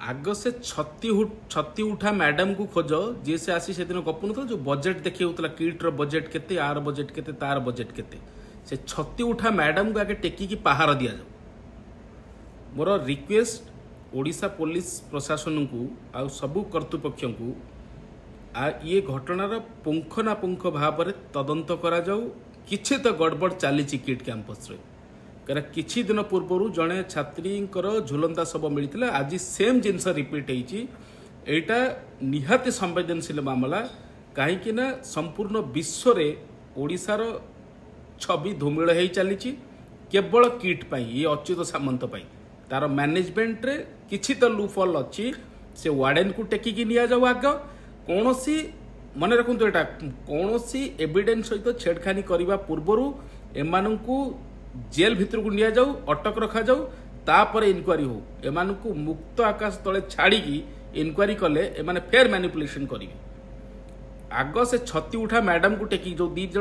आग से छत्ती उठा मैडम को खोज जी से आसी से दिन गपु न जो बजेट देखिए किट्र बजेट केते आर बजेट केते तार बजेट केते से छत्ती उठा मैडम को आगे टेकी की पहाड़ दि जाऊ। मोर रिक्वेस्ट ओडिशा पुलिस प्रशासन को आ सबु कर्तृपक्ष को ये घटनार पुंखानुपुंख भाव में तदंत करा जाऊ। किछि तो गड़बड़ चली किट कैंपस रे कारण किछि दिन पूर्व जड़े छात्री झुलंता शव मिलता आज सेम जिनस रिपीट होटा निहाती संवेदनशील मामला कहीं संपूर्ण विश्व रे ओडिशार छवि धूमिल हो चली केवल किट पाई ये अच्युत सामंत पाई तार मैनेजमेंट रे किछि तो लूफल अच्छी से वार्डन को टेकिकी निया जाऊ। आग कौन सी मन रखु एटा कौन सी एविडेंस सहित छेड़खानी करने पूर्वर एमान को जेल भितर को निया जाऊ अटक रखा जाऊ तापर इनक्वारी हो एमान को मुक्त आकाश तले छाड़ी इनक्वारी कले एमाने फेर मैनिपुलेशन करेंगे। आग से छत्ती उठा मैडम को टेकी जो दी